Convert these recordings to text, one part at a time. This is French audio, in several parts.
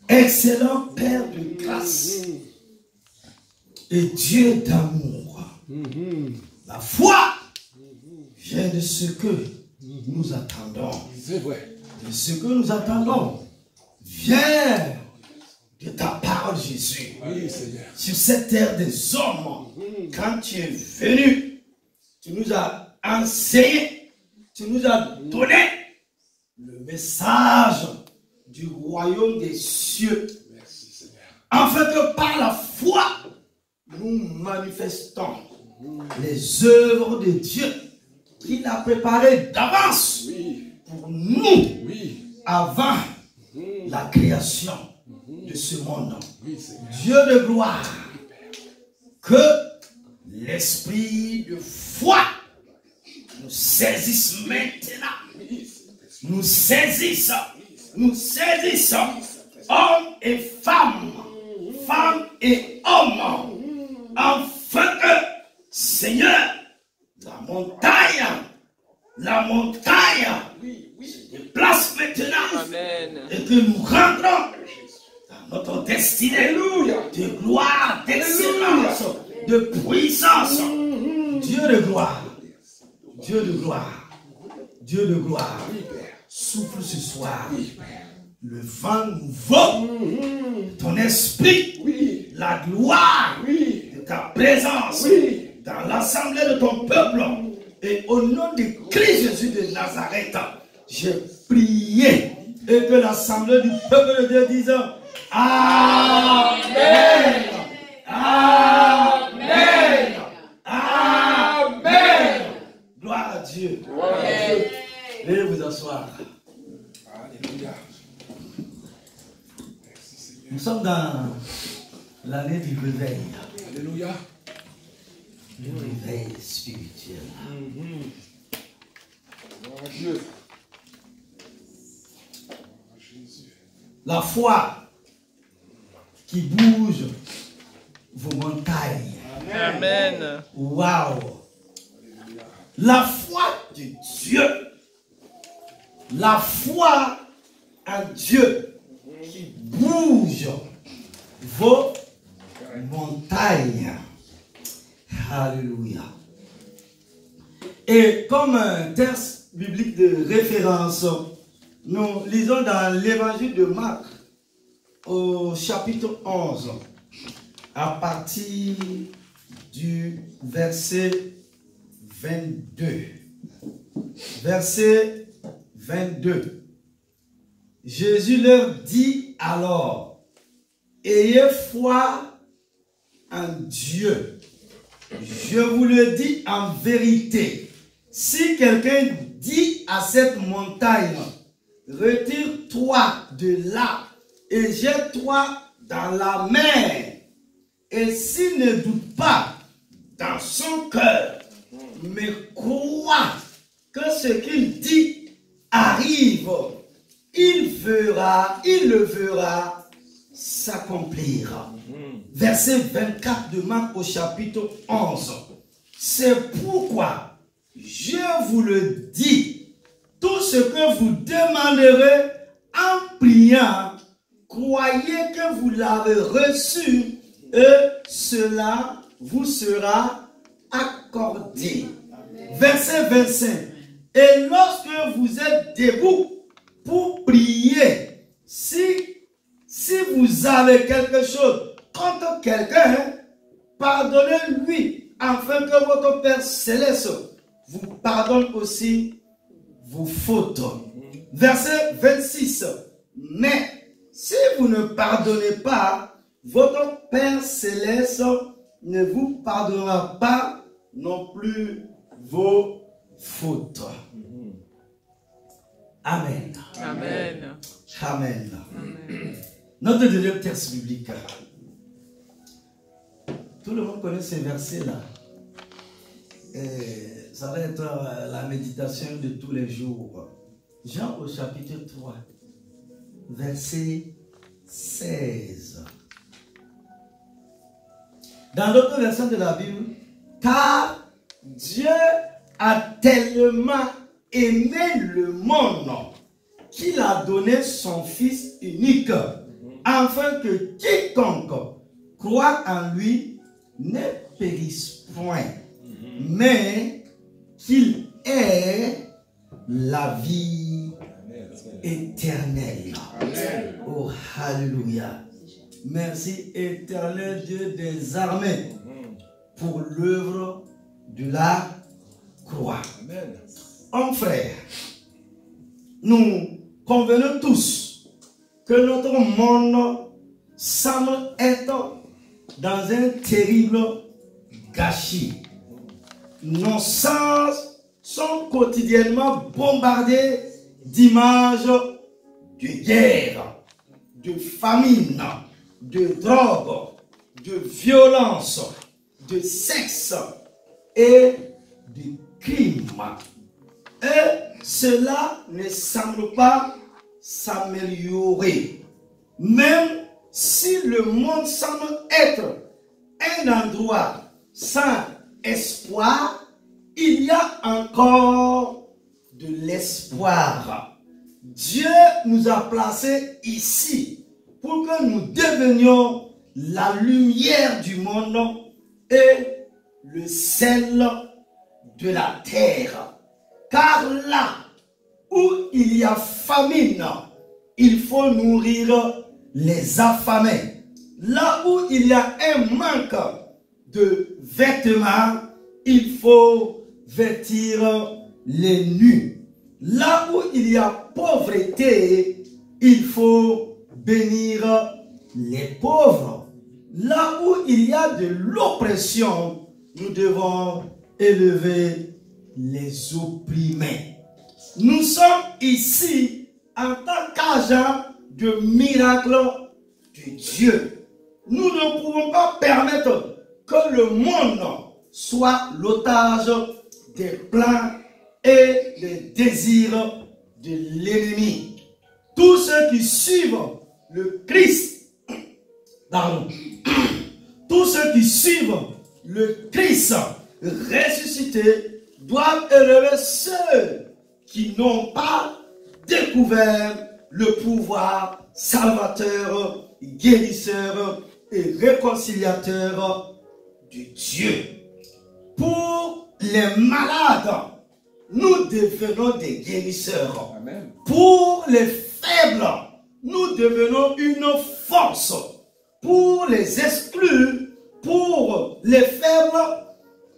excellent Père de grâce et Dieu d'amour. La foi vient de ce que nous attendons. C'est vrai. Et ce que nous attendons vient de ta parole, Jésus. Oui, Seigneur. Sur cette terre des hommes, quand tu es venu, tu nous as enseigné, tu nous as donné le message du royaume des cieux. Merci, Seigneur. Afin que par la foi, nous manifestons les œuvres de Dieu qu'il a préparées d'avance pour nous avant la création de ce monde. Dieu de gloire, que l'esprit de foi nous saisisse maintenant. Nous saisisse, hommes et femmes, femmes et hommes, afin que, Seigneur, la montagne se déplace maintenant. Amen. Et que nous rentrons dans notre destinée de gloire, d'excellence, de puissance. Dieu de gloire, Dieu de gloire, Dieu de gloire, souffle ce soir le vent nouveau, ton esprit, la gloire de ta présence dans l'assemblée de ton peuple. Et au nom de Christ Jésus de Nazareth, j'ai prié et que l'assemblée du peuple de Dieu dise Amen. Amen. Amen. Gloire à Dieu. Veuillez vous asseoir. Alléluia. Nous sommes dans l'année du réveil. Alléluia. Le réveil spirituel. Gloire à Dieu. La foi qui bouge vos montagnes. Amen. Waouh! La foi de Dieu. La foi en Dieu qui bouge vos montagnes. Alléluia. Et comme un texte biblique de référence, nous lisons dans l'évangile de Marc au chapitre 11 à partir du verset 22. Verset 22. Jésus leur dit alors, ayez foi en Dieu. Je vous le dis en vérité. Si quelqu'un dit à cette montagne, retire-toi de là et jette-toi dans la mer, et s'il ne doute pas dans son cœur, mais croit que ce qu'il dit arrive, il le verra s'accomplir. Verset 24 de Marc au chapitre 11. C'est pourquoi je vous le dis, tout ce que vous demanderez en priant, croyez que vous l'avez reçu et cela vous sera accordé. Verset 25. Et lorsque vous êtes debout pour prier, si vous avez quelque chose contre quelqu'un, pardonnez-lui, afin que votre Père Céleste vous pardonne aussi vos fautes. Verset 26. Mais si vous ne pardonnez pas, votre Père Céleste ne vous pardonnera pas non plus vos fautes. Amen. Amen. Amen. Amen. Notre deuxième texte biblique. Tout le monde connaît ces versets-là. Ça va être la méditation de tous les jours. Jean au chapitre 3, verset 16. Dans l'autre version de la Bible, car Dieu a tellement aimé le monde qu'il a donné son Fils unique, afin que quiconque croit en lui ne périsse point, mais qu'il ait la vie éternelle. Oh, alléluia. Merci, éternel Dieu des armées, pour l'œuvre de la croix. Hommes frères, nous convenons tous que notre monde semble être dans un terrible gâchis. Nos sens sont quotidiennement bombardés d'images de guerre, de famine, de drogue, de violence, de sexe et de crime. Et cela ne semble pas s'améliorer. Même si le monde semble être un endroit sans espoir, il y a encore de l'espoir. Dieu nous a placés ici pour que nous devenions la lumière du monde et le sel de la terre. Car là où il y a famine, il faut nourrir les affamés. Là où il y a un manque de vêtements, il faut vêtir les nus. Là où il y a pauvreté, il faut bénir les pauvres. Là où il y a de l'oppression, nous devons élever les opprimés. Nous sommes ici en tant qu'agents de miracle de Dieu. Nous ne pouvons pas permettre que le monde soit l'otage des plans et des désirs de l'ennemi. Tous ceux qui suivent le Christ, tous ceux qui suivent le Christ ressuscité doivent élever ceux qui n'ont pas découvert le pouvoir salvateur, guérisseur et réconciliateur de Dieu. Pour les malades, nous devenons des guérisseurs. Amen. Pour les faibles, nous devenons une force. Pour les exclus, pour les faibles,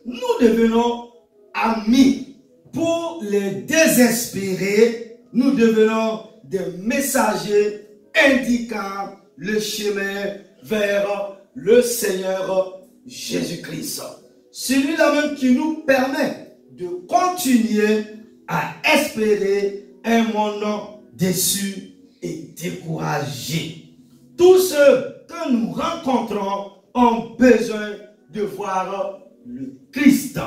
nous devenons amis. Pour les désespérés, nous devenons des messagers indiquant le chemin vers le Seigneur Jésus-Christ. Celui-là même qui nous permet de continuer à espérer un monde déçu et découragé. Tous ceux que nous rencontrons ont besoin de voir le Christ,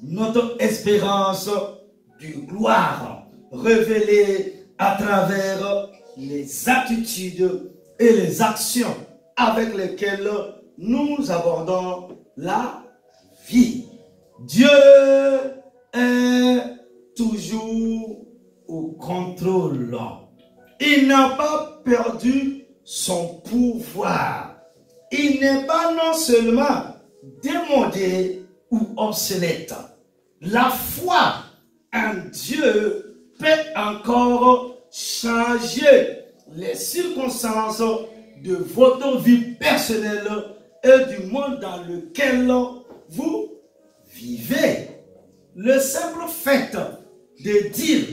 notre espérance de gloire, révélée à travers les attitudes et les actions avec lesquelles nous abordons la vie. Dieu est toujours au contrôle. Il n'a pas perdu son pouvoir. Il n'est pas non seulement démodé ou obsolète. La foi en Dieu peut encore changer les circonstances de votre vie personnelle et du monde dans lequel vous vivez. Le simple fait de dire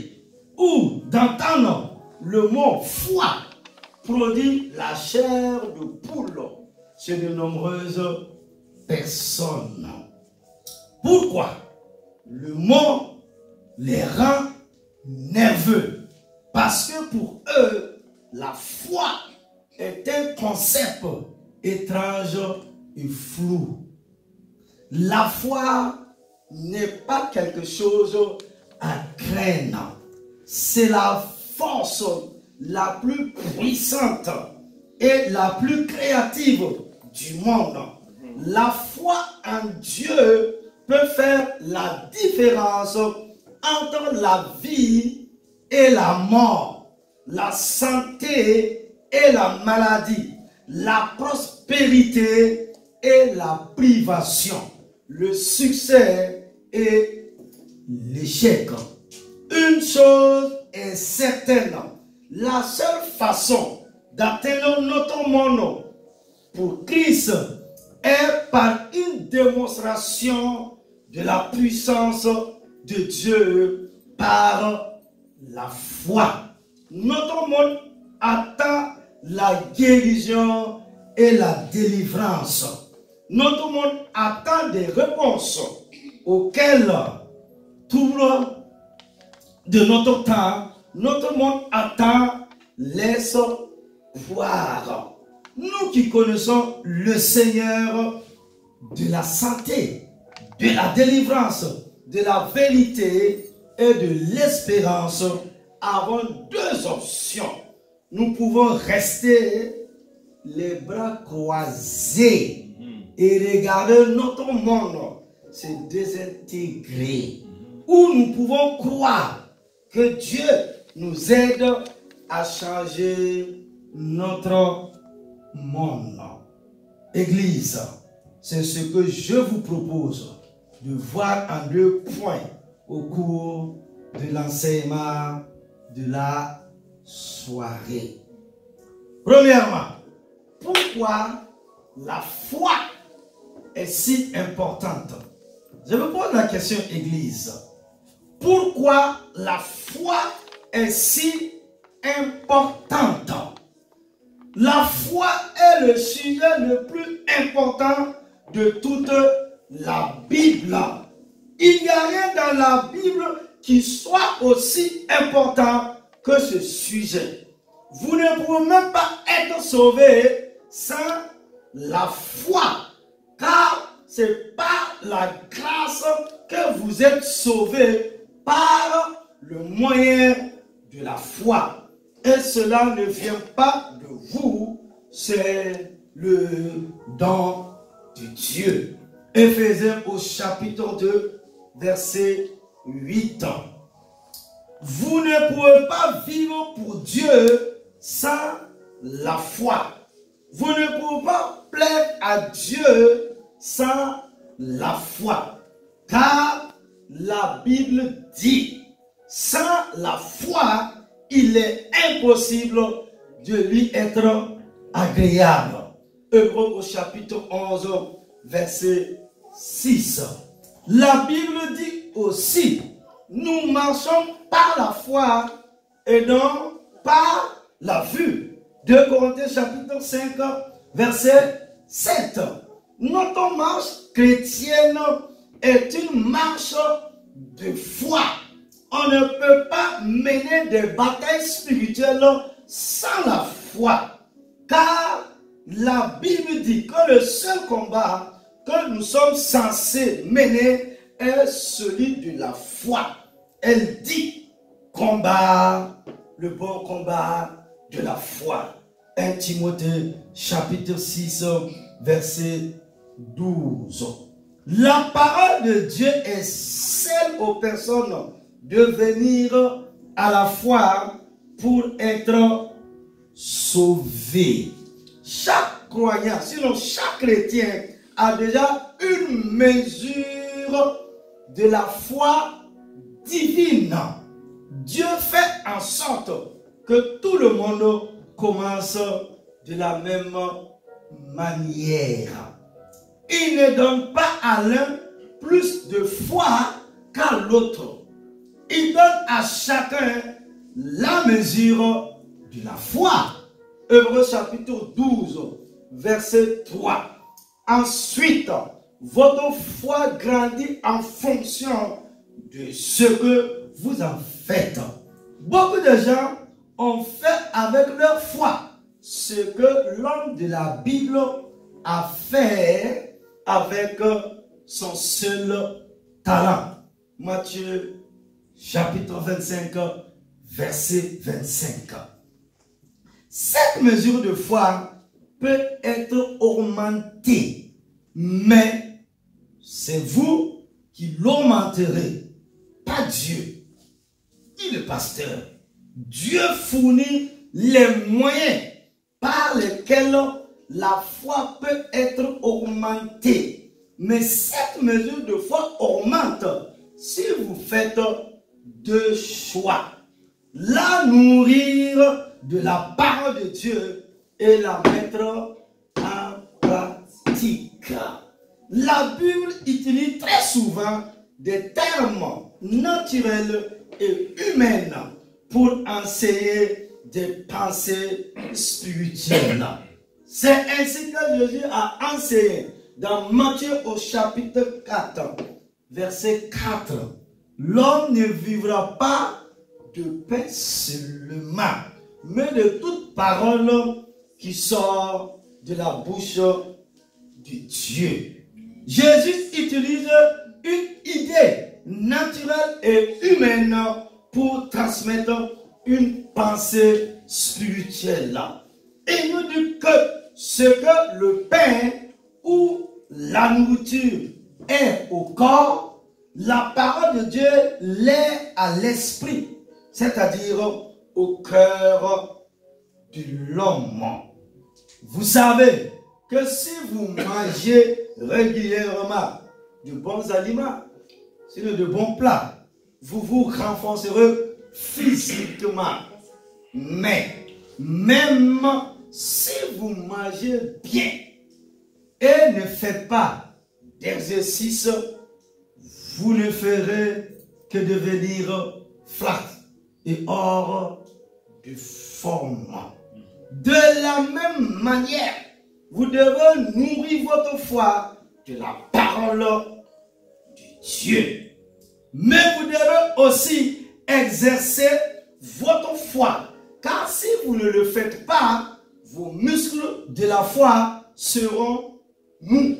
ou d'entendre le mot foi produit la chair de poule chez de nombreuses personnes. Pourquoi? Le mot les rend nerveux. Parce que pour eux, la foi est un concept étrange et flou. La foi n'est pas quelque chose à craindre. C'est la force la plus puissante et la plus créative du monde. La foi en Dieu peut faire la différence entre la vie et la mort. la santé et la maladie, la prospérité et la privation, le succès et l'échec. Une chose est certaine, la seule façon d'atteindre notre monde pour Christ est par une démonstration de la puissance de Dieu par la foi. Notre monde attend la guérison et la délivrance. Notre monde attend des réponses auxquelles tout de notre temps, notre monde attend l'espoir. Nous qui connaissons le Seigneur de la santé, de la délivrance, de la vérité et de l'espérance, avons deux options. Nous pouvons rester les bras croisés et regarder notre monde se désintégrer. Ou nous pouvons croire que Dieu nous aide à changer notre monde. Église, c'est ce que je vous propose de voir en deux points au cours de l'enseignement de la soirée. Premièrement, pourquoi la foi est si importante? Je me pose la question, Église. Pourquoi la foi est si importante? La foi est le sujet le plus important de toute la Bible. Il n'y a rien dans la Bible qui soit aussi important que ce sujet. Vous ne pouvez même pas être sauvé sans la foi, car c'est par la grâce que vous êtes sauvés par le moyen de la foi. Et cela ne vient pas de vous, c'est le don de Dieu. Éphésiens au chapitre 2, verset 8. Vous ne pouvez pas vivre pour Dieu sans la foi. Vous ne pouvez pas plaire à Dieu sans la foi. Car la Bible dit, sans la foi, il est impossible de lui être agréable. Hébreux au chapitre 11, verset 6. La Bible dit aussi, nous marchons par la foi et non par la vue. 2 Corinthiens chapitre 5, verset 7. Notre marche chrétienne est une marche de foi. On ne peut pas mener des batailles spirituelles sans la foi. Car la Bible dit que le seul combat que nous sommes censés mener est celui de la foi. Elle dit, combat, le bon combat de la foi. 1 Timothée chapitre 6, verset 12. La parole de Dieu est celle aux personnes de venir à la foi pour être sauvés. Chaque croyant, sinon chaque chrétien, a déjà une mesure de la foi divine. Dieu fait en sorte que tout le monde commence de la même manière. Il ne donne pas à l'un plus de foi qu'à l'autre. Il donne à chacun la mesure de la foi. Hébreux chapitre 12, verset 3. Ensuite, votre foi grandit en fonction de ce que vous en faites. Beaucoup de gens ont fait avec leur foi ce que l'homme de la Bible a fait avec son seul talent. Matthieu chapitre 25, verset 25. Cette mesure de foi peut être augmentée, mais c'est vous qui l'augmenterez, pas Dieu, ni le pasteur, Dieu fournit les moyens par lesquels la foi peut être augmentée. Mais cette mesure de foi augmente si vous faites deux choix. La nourrir de la parole de Dieu et la mettre en pratique. La Bible utilise très souvent des termes naturels et humains pour enseigner des pensées spirituelles. C'est ainsi que Jésus a enseigné dans Matthieu au chapitre 4, verset 4. L'homme ne vivra pas de pain seulement, mais de toute parole qui sort de la bouche de Dieu. Jésus utilise une idée naturelle et humaine pour transmettre une pensée spirituelle. Et nous dit que ce que le pain ou la nourriture est au corps, la parole de Dieu l'est à l'esprit, c'est-à-dire au cœur de l'homme. Vous savez que si vous mangez régulièrement de bons aliments, sinon de bons plats, vous vous renforcerez physiquement. Mais même si vous mangez bien et ne faites pas d'exercice, vous ne ferez que devenir flat et hors de forme. De la même manière, vous devez nourrir votre foi de la parole de Dieu. Mais vous devez aussi exercer votre foi. Car si vous ne le faites pas, vos muscles de la foi seront mous.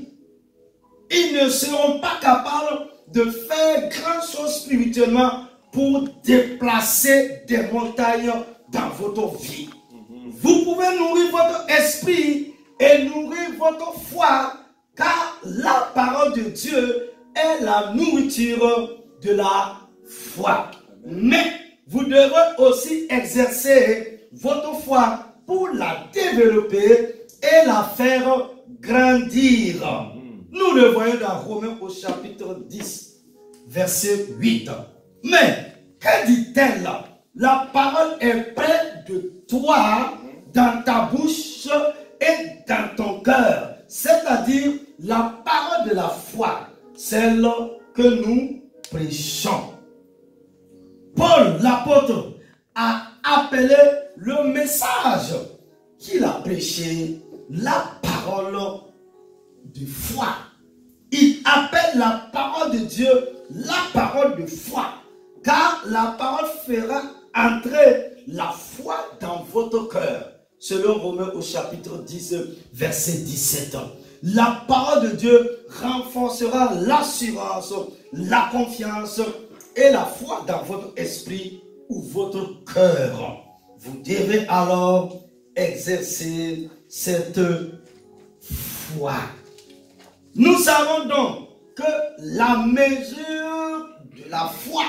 Ils ne seront pas capables de faire grand chose spirituellement pour déplacer des montagnes dans votre vie. Vous pouvez nourrir votre esprit et nourrir votre foi, car la parole de Dieu est la nourriture de la foi. Mais vous devez aussi exercer votre foi pour la développer et la faire grandir. Nous le voyons dans Romains au chapitre 10, verset 8. Mais que dit-elle? La parole est près de toi, dans ta bouche et dans ton cœur. C'est-à-dire la parole de la foi, celle que nous prêchons. Paul, l'apôtre, a appelé le message qu'il a prêché la parole de foi. Il appelle la parole de Dieu la parole de foi, car la parole fera entrer la foi dans votre cœur. Selon Romains au chapitre 10, verset 17. La parole de Dieu renforcera l'assurance, la confiance et la foi dans votre esprit ou votre cœur. Vous devez alors exercer cette foi. Nous savons donc que la mesure de la foi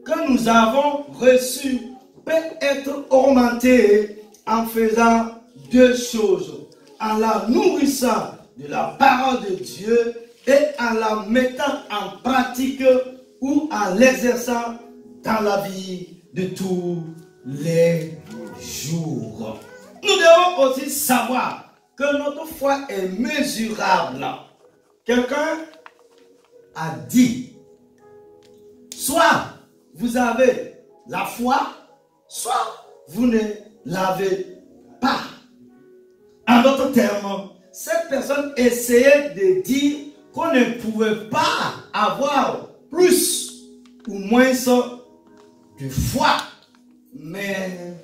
que nous avons reçue peut être augmentée en faisant deux choses. En la nourrissant de la parole de Dieu et en la mettant en pratique ou en l'exerçant dans la vie de tous les jours. Nous devons aussi savoir que notre foi est mesurable. Quelqu'un a dit, soit vous avez la foi, soit vous ne l'avez pas. En d'autres termes, cette personne essayait de dire qu'on ne pouvait pas avoir plus ou moins de foi. Mais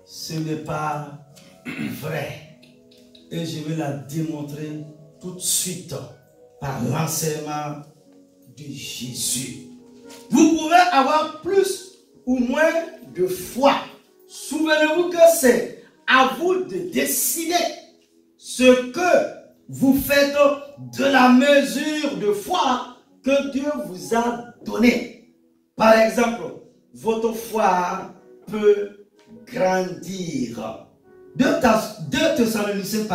ce n'est pas vrai. Et je vais la démontrer tout de suite par l'enseignement de Jésus. Vous pouvez avoir plus ou moins de foi. Souvenez-vous que c'est à vous de décider ce que vous faites de la mesure de foi que Dieu vous a donnée. Par exemple, votre foi peut grandir. 2 Thessaloniciens,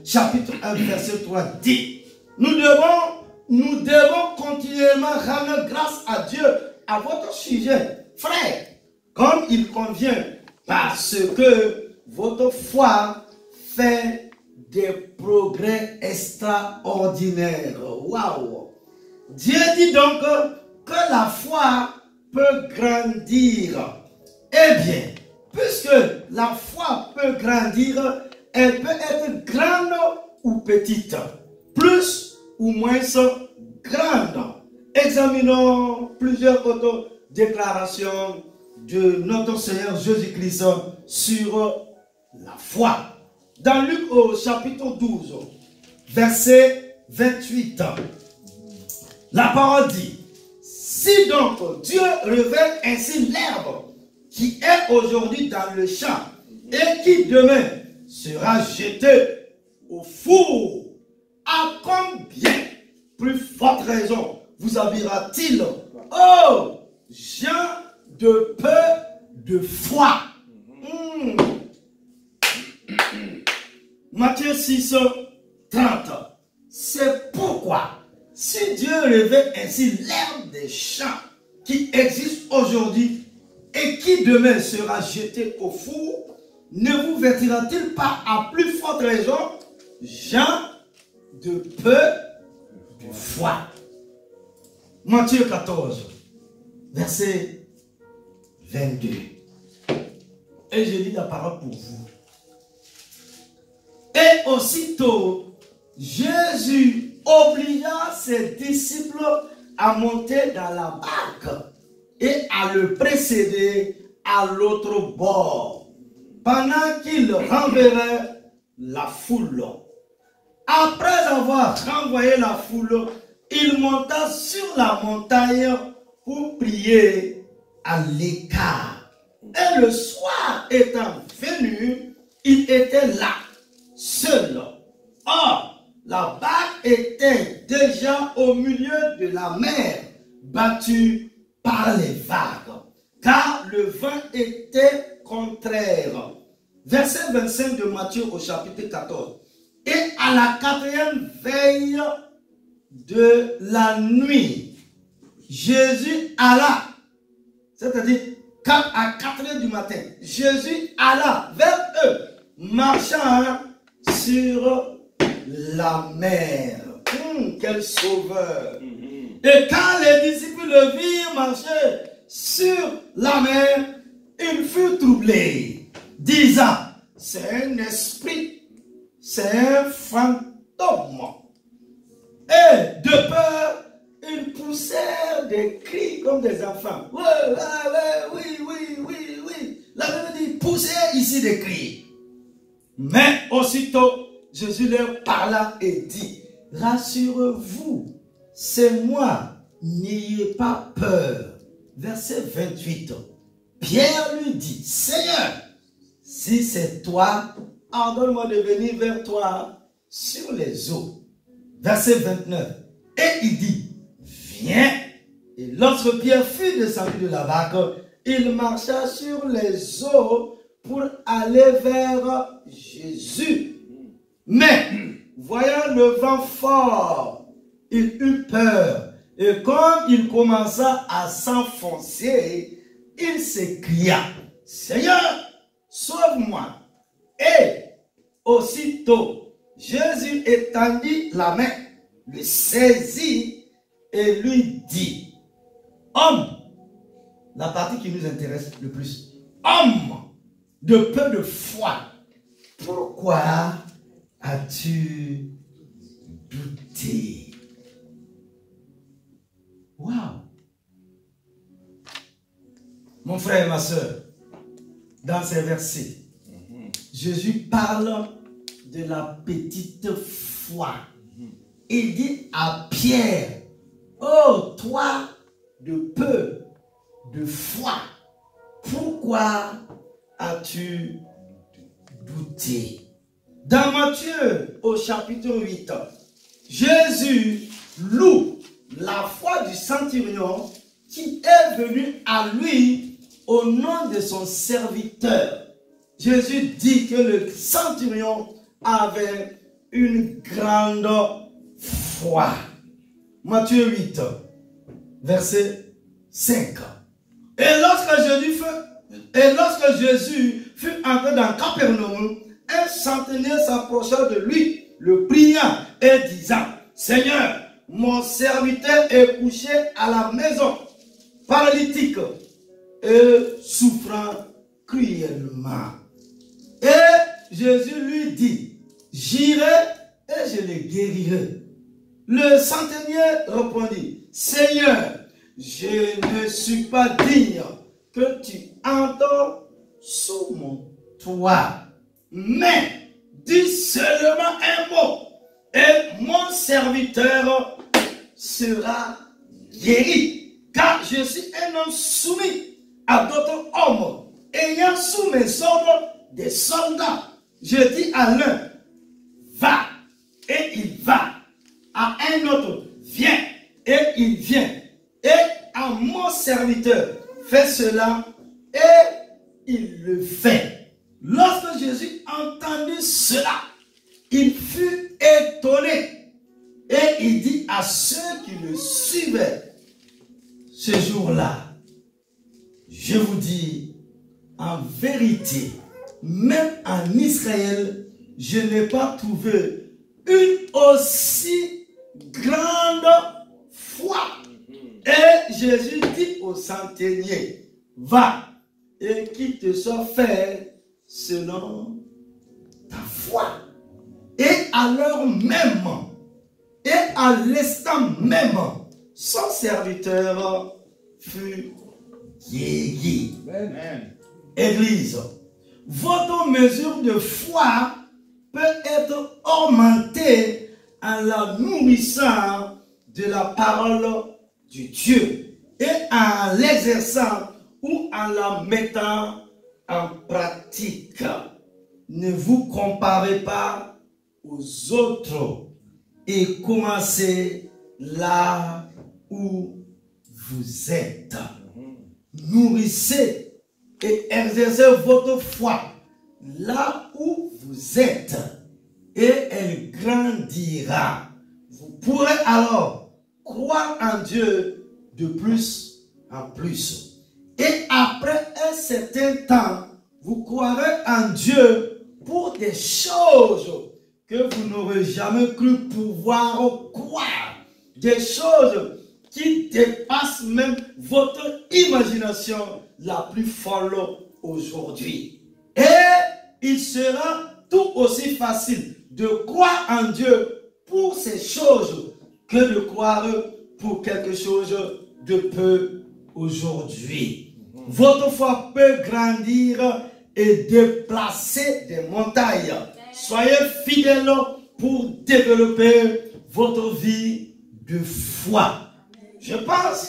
chapitre 1, verset 3 dit, nous devons continuellement rendre grâce à Dieu à votre sujet, frère, comme il convient, parce que votre foi fait des progrès extraordinaires. Waouh! Dieu dit donc que la foi peut grandir. Eh bien, puisque la foi peut grandir, elle peut être grande ou petite, plus ou moins grande. Examinons plusieurs autodéclarations de notre Seigneur Jésus-Christ sur la foi. Dans Luc au chapitre 12, verset 28, la parole dit, si donc Dieu révèle ainsi l'herbe qui est aujourd'hui dans le champ et qui demain sera jetée au four, à combien plus forte raison vous habillera-t-il, oh, gens de peu de foi. Matthieu 6, 30. C'est pourquoi, si Dieu révèle ainsi l'herbe des champs qui existe aujourd'hui et qui demain sera jeté au four, ne vous vêtira-t-il pas à plus forte raison, gens de peu de foi? Matthieu 14, verset 22. Et je lis la parole pour vous. Et aussitôt, Jésus obligea ses disciples à monter dans la barque et à le précéder à l'autre bord, pendant qu'il renverrait la foule. Après avoir renvoyé la foule, il monta sur la montagne pour prier à l'écart. Et le soir étant venu, il était là, seul. Or, la barque était déjà au milieu de la mer, battue par les vagues, car le vent était contraire. Verset 25 de Matthieu au chapitre 14. Et à la 4e veille de la nuit, Jésus alla, c'est-à-dire à 4h du matin, Jésus alla vers eux, marchant sur la mer. Quel sauveur! Et quand les disciples le virent marcher sur la mer, ils furent troublés, disant, c'est un esprit, c'est un fantôme. Et de peur, ils poussèrent des cris comme des enfants. Oui. La Bible dit, poussez ici des cris. Mais aussitôt, Jésus leur parla et dit, rassurez-vous, c'est moi, n'ayez pas peur. Verset 28. Pierre lui dit, Seigneur, si c'est toi, ordonne-moi de venir vers toi sur les eaux. Verset 29. Et il dit, viens. Et lorsque Pierre fut descendu de la barque, il marcha sur les eaux pour aller vers Jésus. Mais, voyant le vent fort, il eut peur. Et comme il commença à s'enfoncer, il s'écria, Seigneur, sauve-moi. Et aussitôt, Jésus étendit la main, le saisit et lui dit, homme, la partie qui nous intéresse le plus, homme de peu de foi, pourquoi as-tu douté? Waouh! Mon frère et ma soeur, dans ces versets, Jésus parle de la petite foi. Il dit à Pierre, oh toi de peu de foi, pourquoi as-tu douté? Dans Matthieu au chapitre 8, Jésus loue la foi du centurion qui est venu à lui au nom de son serviteur. Jésus dit que le centurion avait une grande foi. Matthieu 8, verset 5. Et lorsque Jésus fut entré dans Capernaum, un centenier s'approcha de lui, le pria et disant, Seigneur, mon serviteur est couché à la maison, paralytique et souffrant cruellement. Et Jésus lui dit, j'irai et je le guérirai. Le centenier répondit, Seigneur, je ne suis pas digne que tu entres sous mon toit, mais dis seulement un mot et mon serviteur sera guéri, car je suis un homme soumis à d'autres hommes, ayant sous mes ordres des soldats. Je dis à l'un, va, et il va, à un autre, viens, et il vient, et à mon serviteur, fais cela, et il le fait. Lorsque Jésus entendit cela, il fut étonné, et il dit à ceux qui le suivaient, ce jour-là, je vous dis, en vérité, même en Israël, je n'ai pas trouvé une aussi grande foi. Et Jésus dit au centenier, va et qu'il te soit fait selon ta foi. Et à l'heure même, et à l'instant même, son serviteur fut guéri. Amen. Église, votre mesure de foi peut être augmentée en la nourrissant de la parole de Dieu et en l'exerçant ou en la mettant en pratique. Ne vous comparez pas aux autres et commencez là où vous êtes. Nourrissez et exercez votre foi là où vous êtes et elle grandira. Vous pourrez alors croire en Dieu de plus en plus. Et après un certain temps, vous croirez en Dieu pour des choses que vous n'aurez jamais cru pouvoir croire. Des choses qui dépassent même votre imagination la plus folle aujourd'hui. Et il sera tout aussi facile de croire en Dieu pour ces choses que de croire pour quelque chose de peu aujourd'hui. Votre foi peut grandir et déplacer des montagnes. Soyez fidèles pour développer votre vie de foi. Je pense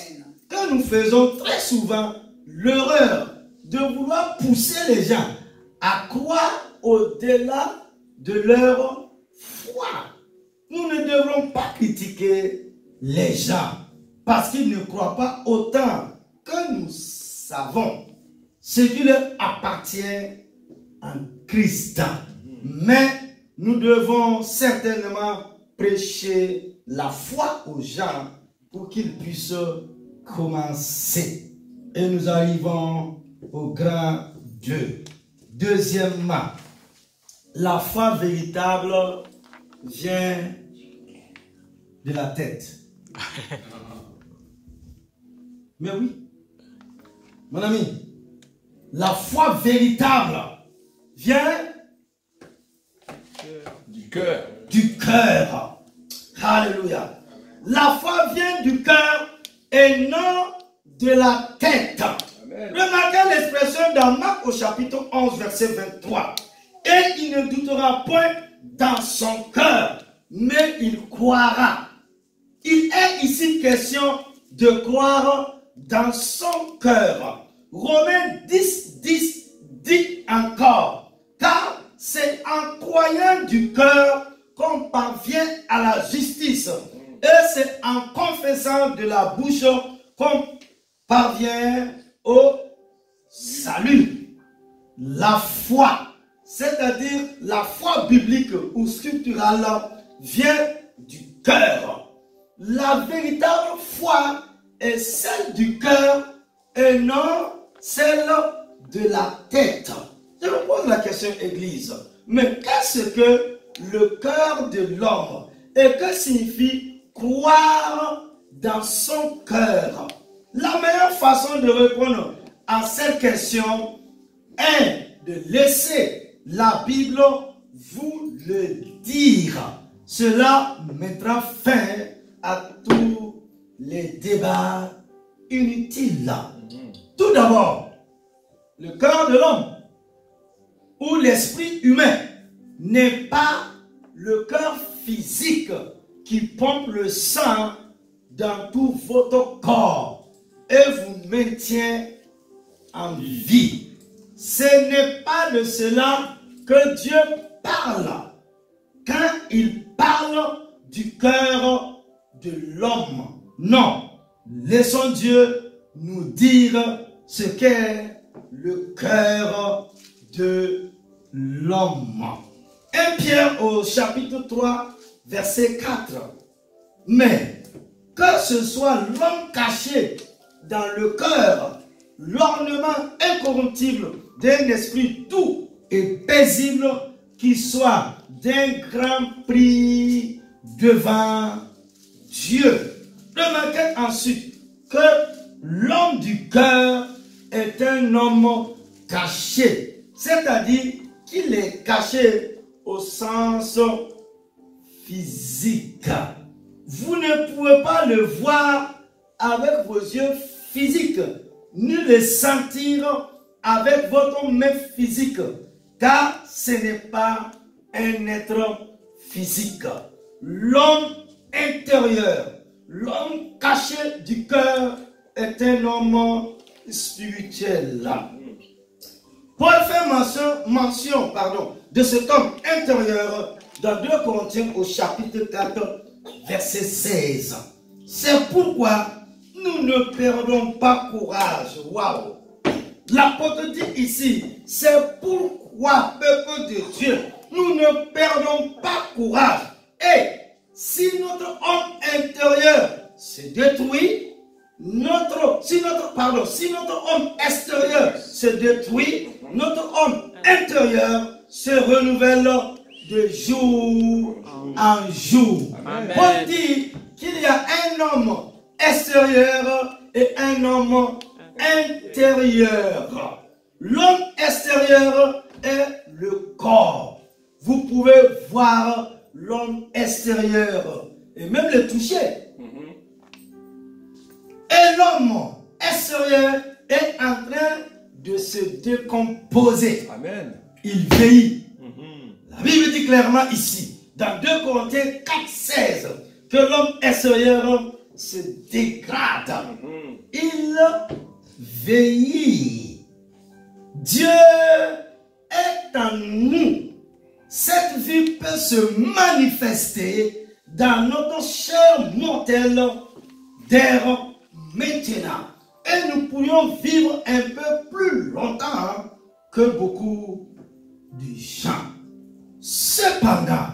que nous faisons très souvent l'erreur de vouloir pousser les gens à croire au-delà de leur foi. Nous ne devrons pas critiquer les gens parce qu'ils ne croient pas autant que nous savons ce qui leur appartient en Christ. Mais nous devons certainement prêcher la foi aux gens pour qu'ils puissent commencer. Et nous arrivons au grand 2. Deuxièmement, la foi véritable vient de la tête. Mais oui, mon ami, la foi véritable vient du cœur. Du cœur. Alléluia. La foi vient du cœur et non de la tête. Amen. Remarquez l'expression dans Marc au chapitre 11, verset 23. Et il ne doutera point dans son cœur, mais il croira. Il est ici question de croire dans son cœur. Romains 10, 10 dit encore, car c'est en croyant du cœur qu'on parvient à la justice. Et c'est en confessant de la bouche qu'on parvient au salut. La foi, c'est-à-dire la foi biblique ou scripturale, vient du cœur. La véritable foi est celle du cœur et non celle de la tête. Je me pose la question, Église, mais qu'est-ce que le cœur de l'homme et que signifie croire dans son cœur? La meilleure façon de répondre à cette question est de laisser la Bible vous le dire. Cela mettra fin à tous les débats inutiles. Tout d'abord, le cœur de l'homme ou l'esprit humain n'est pas le cœur physique qui pompe le sang dans tout votre corps et vous maintient en vie. Ce n'est pas de cela que Dieu parle quand il parle du cœur de l'homme. Non, laissons Dieu nous dire ce qu'est le cœur de l'homme. 1 Pierre au chapitre 3, verset 4. Mais que ce soit l'homme caché dans le cœur, l'ornement incorruptible d'un esprit doux et paisible qui soit d'un grand prix devant Dieu. Remarquez ensuite que l'homme du cœur est un homme caché, c'est-à-dire qu'il est caché au sens physique. Vous ne pouvez pas le voir avec vos yeux physiques, ni le sentir avec votre main physique, car ce n'est pas un être physique. L'homme intérieur, l'homme caché du cœur est un homme spirituel. Paul fait mention de cet homme intérieur dans 2 Corinthiens au chapitre 4, verset 16. C'est pourquoi nous ne perdons pas courage. Waouh! L'apôtre dit ici, c'est pourquoi, peuple de Dieu, nous ne perdons pas courage. Et si notre homme intérieur se détruit, si notre homme extérieur se détruit, notre homme intérieur se renouvelle de jour en jour. Paul dit qu'il y a un homme extérieur et un homme intérieur. L'homme extérieur est le corps. Vous pouvez voir l'homme extérieur et même le toucher. Et l'homme extérieur est en train de se décomposer. Amen. Il vieillit. La Bible dit clairement ici, dans 2 Corinthiens 4, 16, que l'homme extérieur se dégrade. Il vieillit. Dieu est en nous. Cette vie peut se manifester dans notre chair mortelle d'air maintenant. Et nous pourrions vivre un peu plus longtemps que beaucoup de gens. Cependant,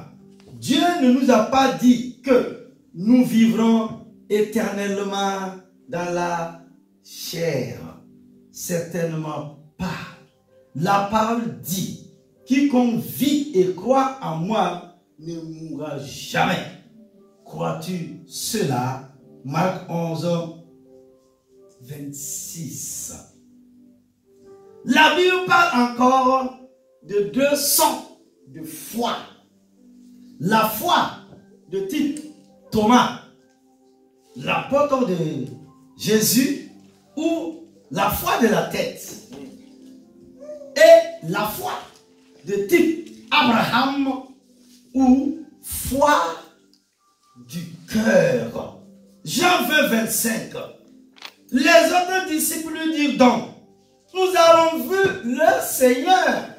Dieu ne nous a pas dit que nous vivrons éternellement dans la chair. Certainement pas. La parole dit, quiconque vit et croit en moi ne mourra jamais. Crois-tu cela? Marc 11, 26. La Bible parle encore de 2 sortes de foi. La foi de type Thomas, l'apôtre de Jésus, ou la foi de la tête. Et la foi de type Abraham ou foi du cœur. Jean 20, 25. Les autres disciples lui dirent donc, nous avons vu le Seigneur.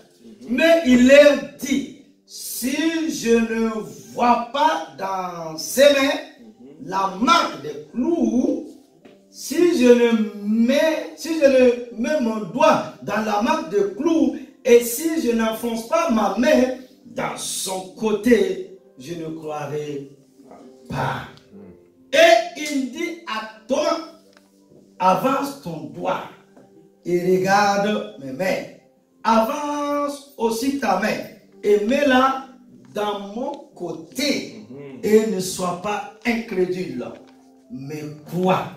Mais il leur dit, si je ne vois pas dans ses mains la marque des clous, si je ne mets mon doigt dans la marque de clou et si je n'enfonce pas ma main dans son côté, je ne croirai pas. Et il dit à toi, avance ton doigt et regarde mes mains. Avance aussi ta main et mets-la dans mon côté et ne sois pas incrédule, mais crois.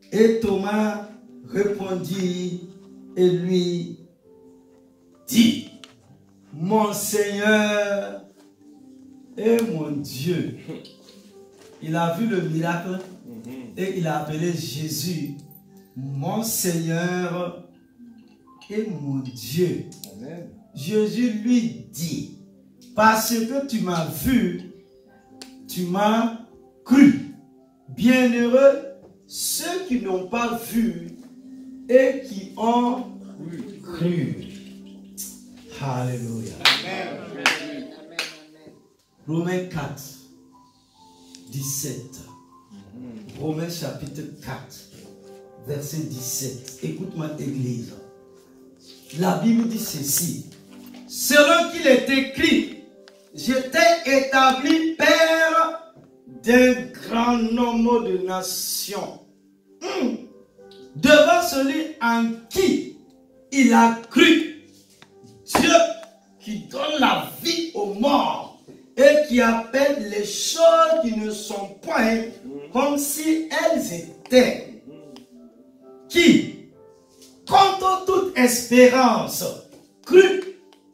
Et Thomas répondit et lui dit, mon Seigneur et mon Dieu. Il a vu le miracle et il a appelé Jésus mon Seigneur et mon Dieu. Amen. Jésus lui dit, parce que tu m'as vu, tu m'as cru. Bienheureux ceux qui n'ont pas vu et qui ont cru. Alléluia. Amen. Romains 4, 17. Romains chapitre 4, verset 17. Écoute-moi, Église. La Bible dit ceci. Selon qu'il est écrit, je t'ai établi père d'un grand nombre de nations. Devant celui en qui il a cru, Dieu qui donne la vie aux morts et qui appelle les choses qui ne sont point comme si elles étaient. Qui, contre toute espérance, crut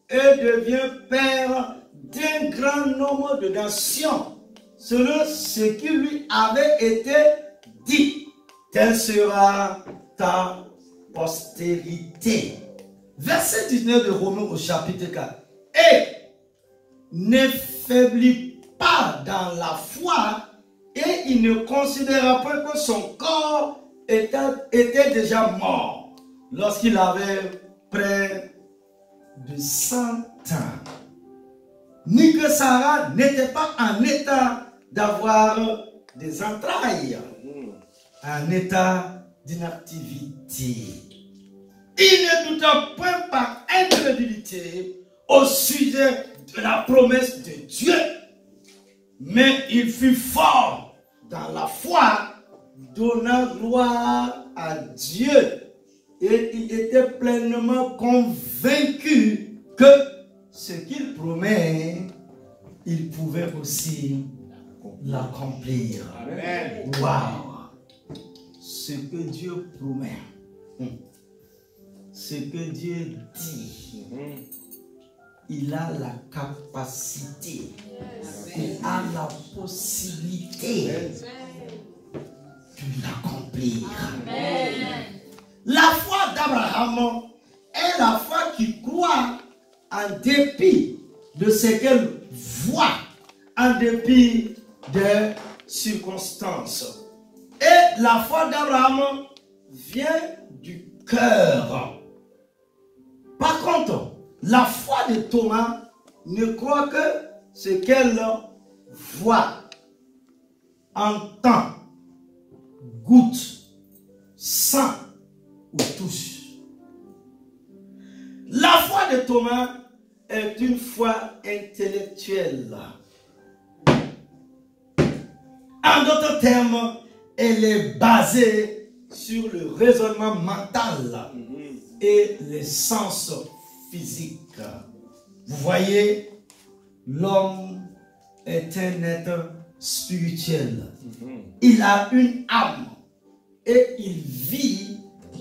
et devient père d'un grand nombre de nations, selon ce qui lui avait été dit. Telle sera ta postérité. Verset 19 de Romains au chapitre 4. Et ne faiblit pas dans la foi, et il ne considéra pas que son corps était déjà mort lorsqu'il avait près de 100 ans. Ni que Sarah n'était pas en état d'avoir des entrailles, en état d'inactivité. Il ne douta point par incrédulité au sujet de la promesse de Dieu, mais il fut fort dans la foi, donnant gloire à Dieu, et il était pleinement convaincu que ce qu'il promet, il pouvait aussi l'accomplir. Amen. Waouh! Ce que Dieu promet, ce que Dieu dit, il a la capacité, il a la possibilité de l'accomplir. La foi d'Abraham est la foi qui croit en dépit de ce qu'elle voit, en dépit des circonstances. Et la foi d'Abraham vient du cœur. Par contre, la foi de Thomas ne croit que ce qu'elle voit, entend, goûte, sent ou touche. La foi de Thomas est une foi intellectuelle. En d'autres termes, elle est basée sur le raisonnement mental et les sens physiques. Vous voyez, l'homme est un être spirituel. Il a une âme et il vit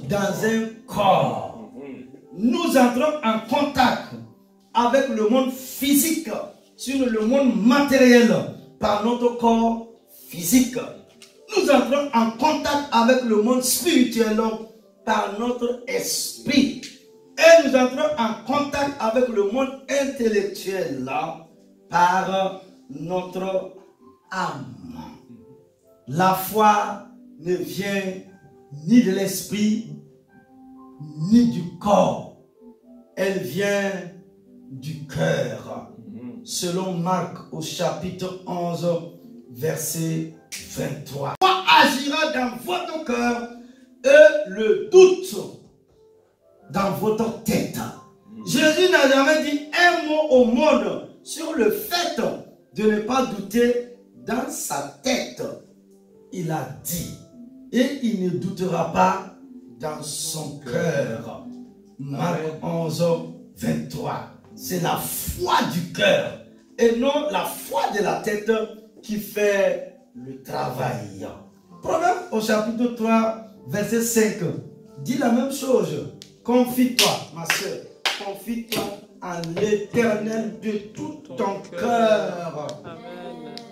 dans un corps. Nous entrons en contact avec le monde physique, sur le monde matériel, par notre corps physique. Nous entrons en contact avec le monde spirituel par notre esprit. Et nous entrons en contact avec le monde intellectuel par notre âme. La foi ne vient ni de l'esprit, ni du corps. Elle vient du cœur. Selon Marc au chapitre 11, verset 23. La foi agira dans votre cœur et le doute dans votre tête. Jésus n'a jamais dit un mot au monde sur le fait de ne pas douter dans sa tête. Il a dit, et il ne doutera pas dans son cœur. Marc 11, 23. C'est la foi du cœur et non la foi de la tête qui fait le travail. Proverbe au chapitre 3, verset 5, dit la même chose. Confie-toi, ma soeur, confie-toi en l'Éternel de tout ton cœur.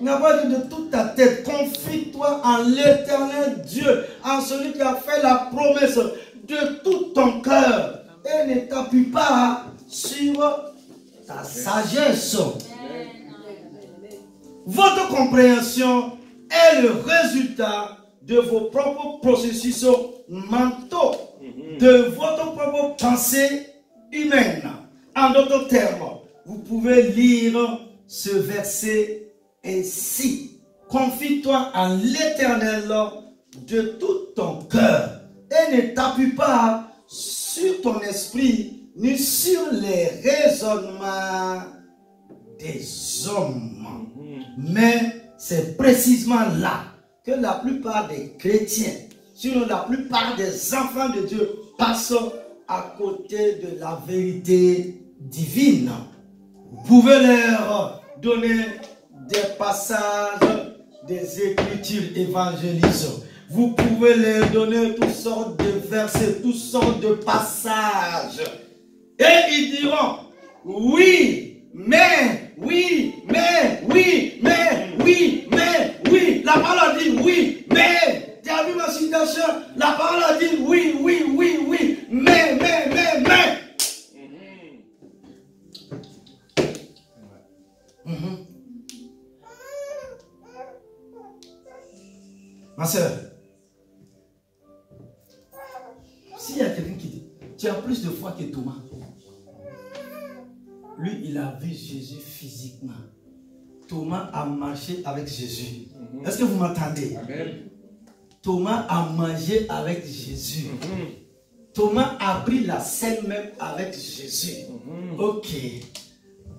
Il n'a pas dit de toute ta tête. Confie-toi en l'Éternel Dieu, en celui qui a fait la promesse de tout ton cœur. Et ne t'appuie pas sur ta sagesse. Votre compréhension est le résultat de vos propres processus mentaux, de votre propre pensée humaine. En d'autres termes, vous pouvez lire ce verset ainsi. Confie-toi en l'Éternel de tout ton cœur et ne t'appuie pas sur ton esprit ni sur les raisonnements des hommes. Mais c'est précisément là que la plupart des chrétiens, sinon la plupart des enfants de Dieu, passent à côté de la vérité divine. Vous pouvez leur donner des passages des Écritures évangélistes. Vous pouvez leur donner toutes sortes de versets, toutes sortes de passages. Et ils diront, oui, mais, oui, mais, oui, mais, oui, mais, oui. La parole dit oui, mais. Tu as vu ma citation? La parole dit oui, oui, oui, oui, mais. Ma soeur, s'il y a quelqu'un qui dit, tu as plus de foi que Thomas. Lui, il a vu Jésus physiquement. Thomas a marché avec Jésus. Est-ce que vous m'entendez? Thomas a mangé avec Jésus. Thomas a pris la scène même avec Jésus. Ok.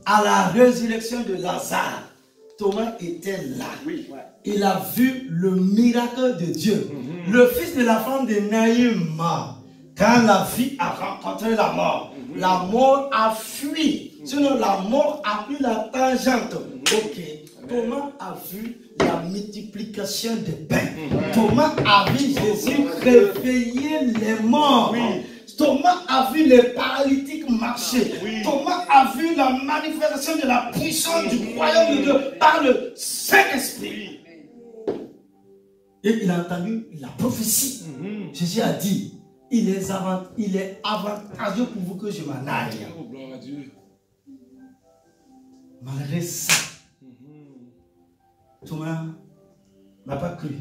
À la résurrection de Lazare, Thomas était là. Il a vu le miracle de Dieu. Le fils de la femme de Naïm, quand la vie a rencontré la mort a fui. Sinon, la mort a pris la tangente. Ok. Thomas a vu la multiplication des pains. Thomas a vu Jésus réveiller les morts. Thomas a vu les paralytiques marcher. Thomas a vu la manifestation de la puissance du royaume de Dieu par le Saint-Esprit. Et il a entendu la prophétie. Jésus a dit, il est avantageux pour vous que je m'en aille. Malgré ça, Thomas n'a pas cru.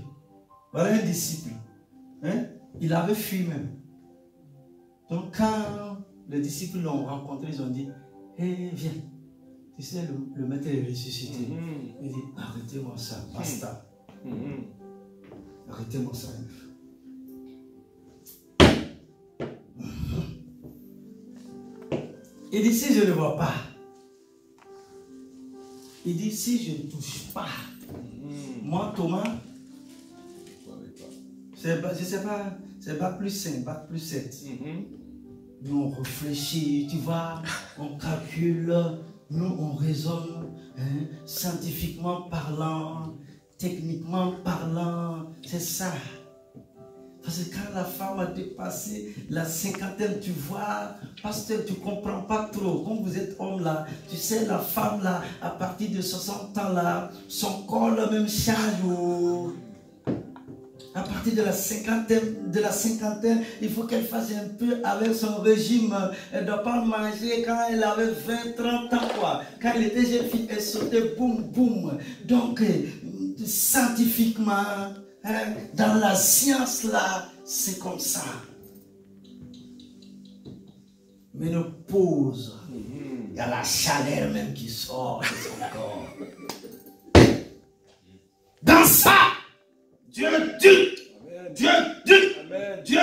Voilà un disciple. Il avait fui même. Donc quand les disciples l'ont rencontré, ils ont dit, hey, viens. Tu sais, le maître est ressuscité. Il dit, arrêtez-moi ça, basta. Arrêtez-moi ça. Il dit, si je ne vois pas, il dit, si je ne touche pas, moi, Thomas, je ne sais pas, c'est bac plus 5, bac plus 7. Nous, on réfléchit, tu vois, on calcule, nous, on raisonne, scientifiquement parlant, techniquement parlant, c'est ça. Parce que quand la femme a dépassé la cinquantaine, tu vois, pasteur, tu ne comprends pas trop. Comme vous êtes homme là, tu sais, la femme là, à partir de 60 ans là, son corps là même change. À partir de la cinquantaine, il faut qu'elle fasse un peu avec son régime. Elle ne doit pas manger quand elle avait 20, 30 ans, quoi. Quand elle était jeune fille, elle sautait boum, boum. Donc, scientifiquement, dans la science, là, c'est comme ça. Mais ne pause. Il y a la chaleur même qui sort de son corps. Dans ça, Dieu dit, Dieu dit, Dieu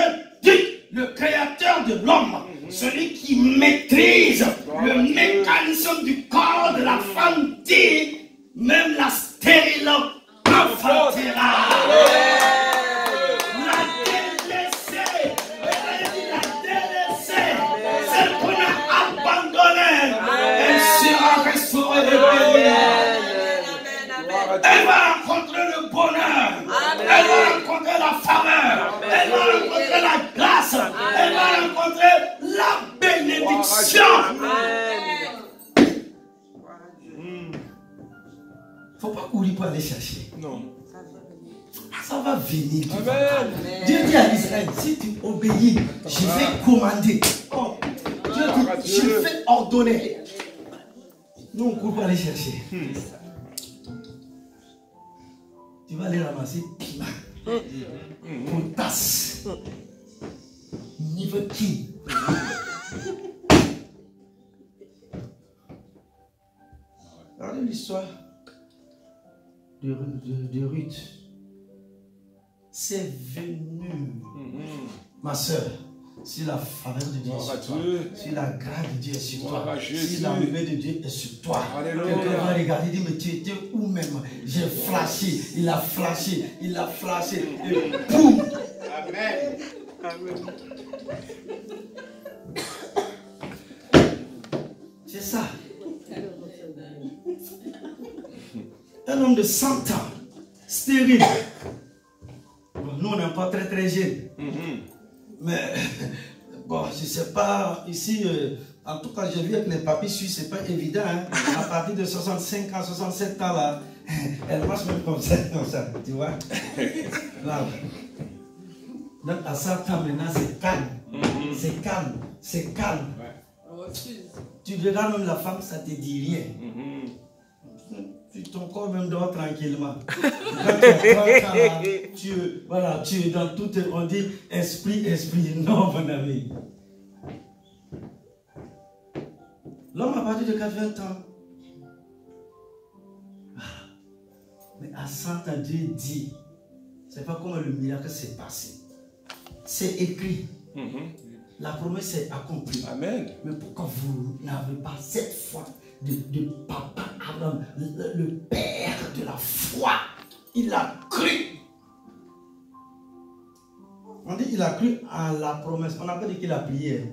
Elle va rencontrer le bonheur. Elle va rencontrer la faveur. Elle va rencontrer la grâce. Elle va rencontrer la bénédiction. Il ne faut pas courir pour aller chercher. Non. Ça va venir. Amen. Dieu dit à Israël, si tu obéis, je vais commander. Oh, Dieu dit, je vais ordonner. Nous, on ne court pas aller chercher. Tu vas aller ramasser piment, potasse, niveau qui. Regardez l'histoire de Ruth. C'est venu, ma soeur, si la faveur de Dieu est sur toi, si la grâce de Dieu est sur toi, si la main de Dieu est sur toi, quelqu'un va regarder et dire, mais tu étais où même? J'ai flashé, il a flashé, il a flashé, et boum! Amen. Amen. C'est ça. Un homme de 100 ans, stérile. Bon, nous, on n'est pas très jeunes. Mais, bon, je ne sais pas, ici, en tout cas, j'ai vu avec les papiers suisses, ce n'est pas évident. Hein? À partir de 65 ans, 67 ans, là, elle marche même comme ça, tu vois. Là. Donc, à 100 ans, maintenant, c'est calme. C'est calme. C'est calme. Tu regardes même la femme, ça ne te dit rien. Ton corps même dort tranquillement. Quand tu es dans tout, on dit esprit. Non, mon ami. L'homme à partir de 80 ans. Mais à 100 ans, Dieu dit, c'est pas comment le miracle s'est passé. C'est écrit. La promesse est accomplie. Amen. Mais pourquoi vous n'avez pas cette foi de papa Abraham, le père de la foi? Il a cru. On dit qu'il a cru à la promesse. On n'a pas dit qu'il a prié.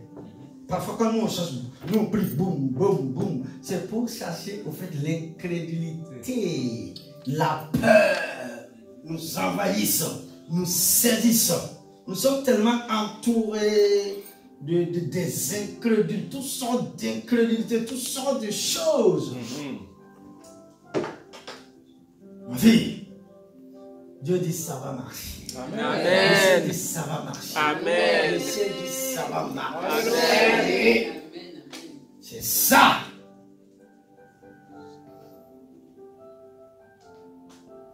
Parfois quand nous on cherche, nous on prie, boum, boum, boum. C'est pour chercher au fait l'incrédulité, la peur. Nous envahissons, nous saisissons. Nous sommes tellement entourés des incrédules, toutes sortes d'incrédulités, toutes sortes de choses. Ma fille, Dieu dit ça va marcher. Amen. Dieu dit ça va marcher. Amen. Le ciel dit ça va marcher. C'est ça.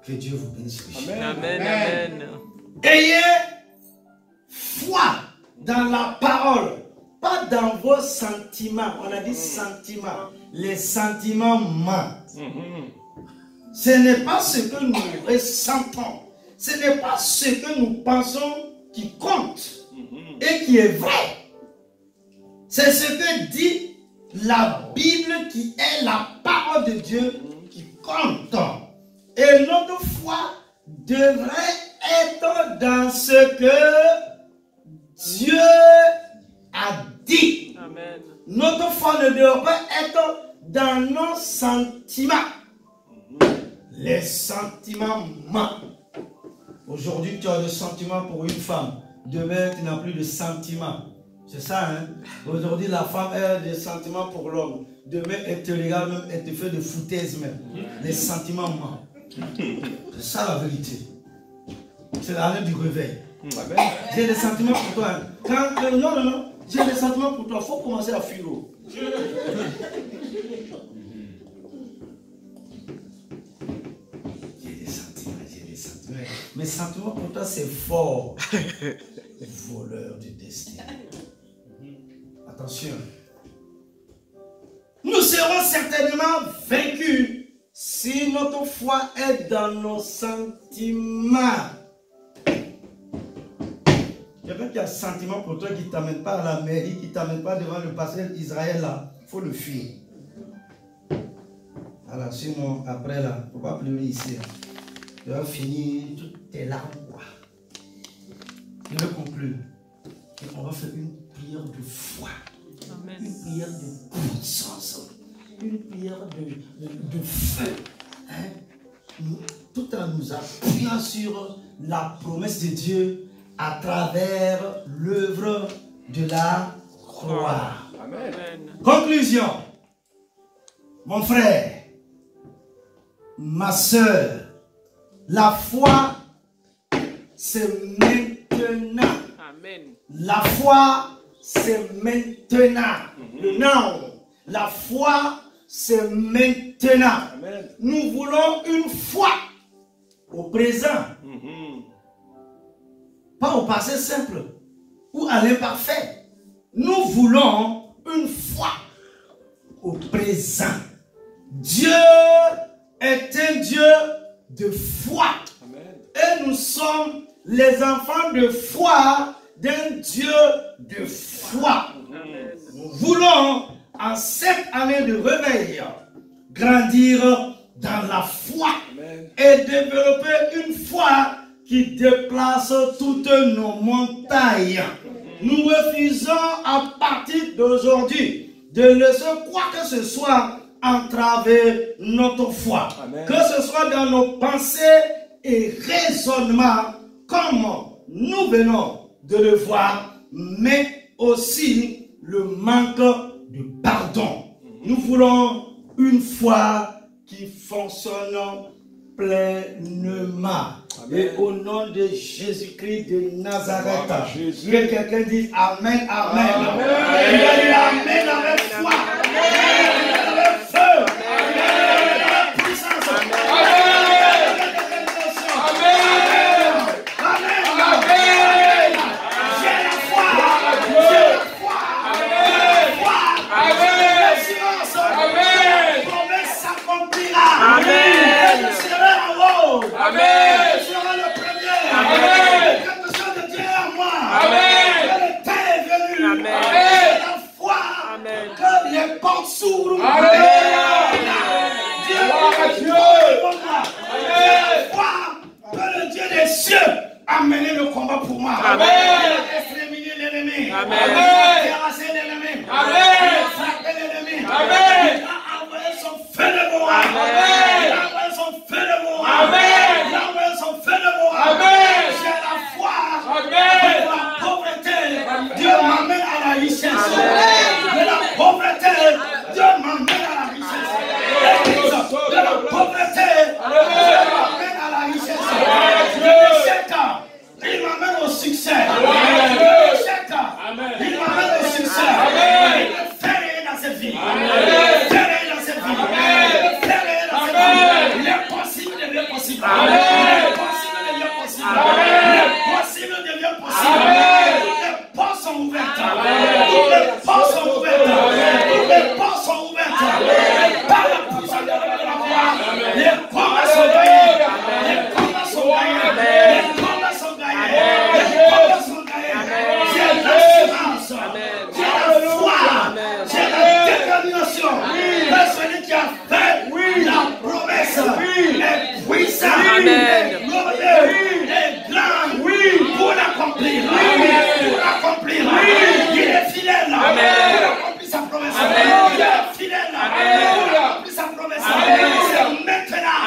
Que Dieu vous bénisse. Amen. Amen. Ayez foi dans la parole, pas dans vos sentiments. On a dit sentiments. Les sentiments mentent. Ce n'est pas ce que nous ressentons. Ce n'est pas ce que nous pensons qui compte et qui est vrai. C'est ce que dit la Bible qui est la parole de Dieu qui compte. Et notre foi devrait être dans ce que Dieu a dit. Amen. Notre foi ne doit pas être dans nos sentiments. Les sentiments mentent. Aujourd'hui, tu as des sentiments pour une femme. Demain, tu n'as plus de sentiments. C'est ça, hein? Aujourd'hui, la femme a des sentiments pour l'homme. Demain, elle te regarde même, elle te fait de foutaise même. Les sentiments mentent. C'est ça la vérité. C'est l'année du réveil. J'ai des sentiments pour toi. Hein? Non. J'ai des sentiments pour toi. Il faut commencer à fuir. J'ai des sentiments. Mes sentiments pour toi, c'est fort. Voleur de destin. Attention. Nous serons certainement vaincus si notre foi est dans nos sentiments. Quelqu'un qui a un sentiment pour toi qui ne t'amène pas à la mairie, qui ne t'amène pas devant le pasteur Israël, là, il faut le fuir. Alors sinon, après là, il ne faut pas pleurer ici. Tu vas finir toutes tes larmes. Je vais conclure. Et on va faire une prière de foi. Amen. Une prière de puissance. Une prière de feu. Hein? nous appuyons sur la promesse de Dieu à travers l'œuvre de la croix. Amen. Conclusion. Mon frère, ma soeur, la foi, c'est maintenant. Amen. La foi, c'est maintenant. Le nom. La foi, c'est maintenant. Amen. Nous voulons une foi au présent. Pas au passé simple ou à l'imparfait. Nous voulons une foi au présent. Dieu est un Dieu de foi. Amen. Et nous sommes les enfants de foi d'un Dieu de foi. Nous voulons, en cette année de réveil, grandir dans la foi et développer une foi qui déplace toutes nos montagnes. Nous refusons à partir d'aujourd'hui de laisser quoi que ce soit entraver notre foi. Amen. Que ce soit dans nos pensées et raisonnements, comme nous venons de le voir, mais aussi le manque de pardon. Nous voulons une foi qui fonctionne pleinement. Amen. Et au nom de Jésus-Christ de Nazareth, Gloire à Jésus. que quelqu'un dise Amen, Amen. Amen. Il va dire Amen avec foi. Amen avec feu. Amen avec puissance. Amen avec détermination. Amen. Amen. J'ai la foi. J'ai la foi. J'ai la foi. J'ai l'assurance. La promesse s'accomplira. Amen. Je serai en haut. Amen. Je serai le premier. Amen. Quelque chose de Dieu en moi. Amen. Que le temps est venu. Amen. J'ai la foi. Amen. Que les portes s'ouvrent. Amen. Dieu Gloire à est Dieu. J'ai la foi que le Dieu des cieux a mené le combat pour moi. Amen. Il a exterminé l'ennemi. Amen. Il a terrassé l'ennemi. Amen. Il a frappé l'ennemi. Amen. Il a envoyé son feu de bois. Amen. Il a envoyé son feu de bois. Amen. Il a envoyé son feu de bois. Amen. J'ai la foi. Amen. De la pauvreté, Dieu m'amène à la richesse. Amen. De la pauvreté, Dieu m'amène à la richesse. De la pauvreté, Dieu m'amène à la richesse. De l'échec, il m'amène au succès. De l'échec, il m'amène au succès. Il me fait rire dans cette vie. Il me fait rire dans cette vie. Il me fait rire dans cette vie. L'impossible devient possible. L'impossible devient possible. L'impossible devient possible. Toutes les portes sont ouvertes. Toutes les portes sont ouvertes. Toutes les portes sont ouvertes. Par la puissance de la foi, les combats sont gagnés. Les combats sont gagnés. Les combats sont gagnés. Les combats sont gagnés. J'ai l'assurance. J'ai la foi. J'ai la détermination. Que celui qui a fait la promesse est puissant, est glorieux, est grand pour l'accomplir. Pour l'accomplir. Il est fidèle pour accomplir sa promesse. Il est fidèle pour accomplir sa promesse. C'est maintenant.